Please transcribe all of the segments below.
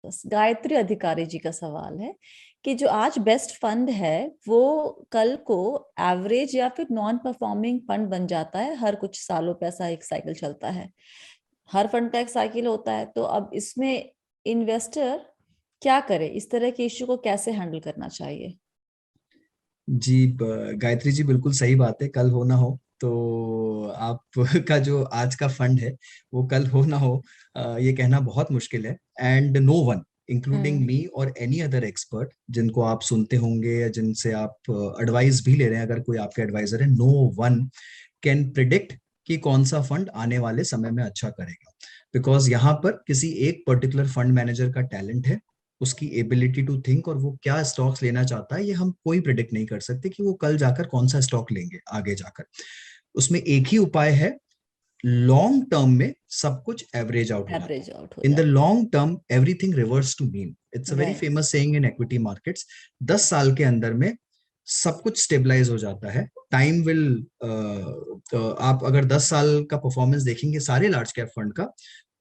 बस गायत्री अधिकारी जी का सवाल है कि जो आज बेस्ट फंड है वो कल को एवरेज या फिर नॉन परफॉर्मिंग फंड बन जाता है। हर कुछ सालों पे ऐसा एक साइकिल चलता है, हर फंड का एक साइकिल होता है। तो अब इसमें इन्वेस्टर क्या करे, इस तरह के इश्यू को कैसे हैंडल करना चाहिए? जी गायत्री जी, बिल्कुल सही बात है। कल हो ना हो तो आपका जो आज का फंड है वो कल हो ना हो, ये कहना बहुत मुश्किल है। एंड नो वन इंक्लूडिंग हम्म। मी और एनी अदर एक्सपर्ट जिनको आप सुनते होंगे या जिनसे आप एडवाइस भी ले रहे हैं, अगर कोई आपके एडवाइजर है, नो वन कैन प्रिडिक्ट कि कौन सा फंड आने वाले समय में अच्छा करेगा। बिकॉज यहाँ पर किसी एक पर्टिकुलर फंड मैनेजर का टैलेंट है, उसकी एबिलिटी टू थिंक, और वो क्या स्टॉक्स लेना चाहता है ये हम कोई प्रिडिक्ट नहीं कर सकते कि वो कल जाकर कौन सा स्टॉक लेंगे आगे जाकर। उसमें एक ही उपाय है, लॉन्ग टर्म में सब कुछ एवरेज आउट हो जाता एवरेज आउट हो है। इन द जाता long term everything reverse to mean. It's a है। Very right. Famous saying in equity markets. 10 साल के अंदर में सब कुछ स्टेबलाइज हो जाता है। टाइम विल, आप अगर 10 साल का परफॉर्मेंस देखेंगे सारे लार्ज कैप फंड का,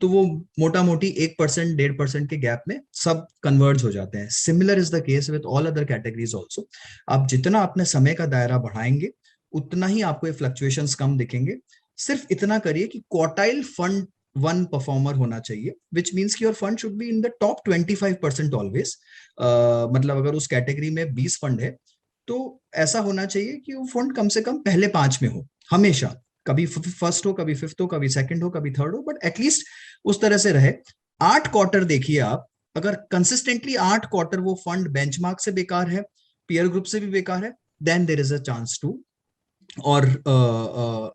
तो वो मोटा मोटी 1%, 1.5% के गैप में सब कन्वर्ज हो जाते हैं। Similar is the case with all other categories also. आप जितना अपने समय का दायरा बढ़ाएंगे उतना ही आपको ये फ्लक्चुएशंस कम दिखेंगे। सिर्फ इतना करिए कि क्वार्टाइल फंड वन परफॉर्मर होना चाहिए, विच मीन्स कि your fund should be in the top 25% always. मतलब अगर उस कैटेगरी में 20 फंड है तो ऐसा होना चाहिए कि वो फंड कम से कम पहले 5 में हो हमेशा। कभी फर्स्ट हो, कभी फिफ्थ हो, कभी सेकंड हो, कभी थर्ड हो, बट एटलीस्ट उस तरह से रहे। 8 क्वार्टर देखिए आप, अगर कंसिस्टेंटली 8 क्वार्टर वो फंड बेंचमार्क से बेकार है, पीयर ग्रुप से भी बेकार है, then there is a chance to और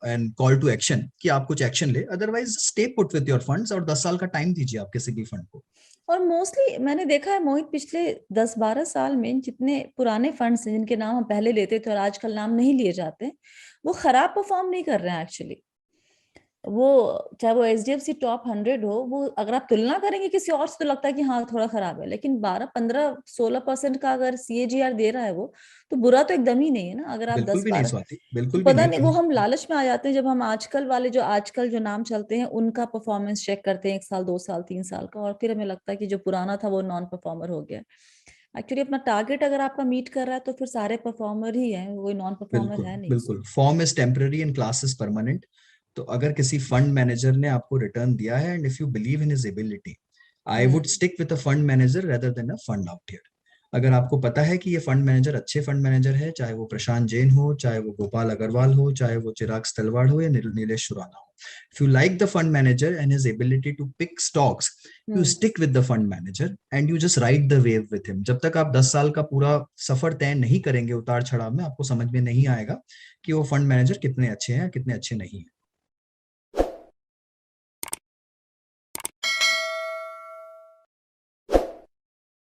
एंड कॉल टू एक्शन कि आप कुछ एक्शन ले। Otherwise stay put with your funds और 10 साल का टाइम दीजिए आप किसी भी फंड को। और मोस्टली मैंने देखा है मोहित, पिछले 10-12 साल में जितने पुराने फंड्स हैं जिनके नाम हम पहले लेते थे और आजकल नाम नहीं लिए जाते, वो खराब परफॉर्म नहीं कर रहे हैं एक्चुअली। वो चाहे वो HDFC टॉप 100 हो, वो अगर आप तुलना करेंगे किसी और से तो लगता है कि हाँ थोड़ा खराब है, लेकिन 12-15-16% का अगर CAGR दे रहा है वो, तो बुरा तो एकदम ही नहीं है ना। अगर आप बिल्कुल दस भी नहीं बारह स्वाति, तो बिल्कुल भी पता नहीं नहीं, वो कभी। हम लालच में आ जाते हैं जब हम आजकल वाले जो आजकल जो नाम चलते हैं उनका परफॉर्मेंस चेक करते हैं 1 साल 2 साल 3 साल का, और फिर हमें लगता है कि जो पुराना था वो नॉन परफॉर्मर हो गया। एक्चुअली अपना टारगेट अगर आपका मीट कर रहा है तो फिर सारे परफॉर्मर ही हैं, कोई नॉन परफॉर्मर बिल्कुल है नहीं उसमें। बिल्कुल, form is temporary and class is permanent. तो अगर किसी फंड मैनेजर ने आपको रिटर्न दिया है and if you believe in his ability, I would hmm. Stick with a fund manager rather than a fund outlier. अगर आपको पता है कि ये फंड मैनेजर अच्छे फंड मैनेजर है, चाहे वो प्रशांत जैन हो, चाहे वो गोपाल अग्रवाल हो, चाहे वो चिराग तलवाड़ हो या नीलेश सुराना हो, if you like the fund manager and his ability to pick stocks, you hmm. stick with the fund manager and you just ride the wave with him। जब तक आप 10 साल का पूरा सफर तय नहीं करेंगे उतार चढ़ाव में, आपको समझ में नहीं आएगा कि वो फंड मैनेजर कितने अच्छे हैं कितने अच्छे नहीं है।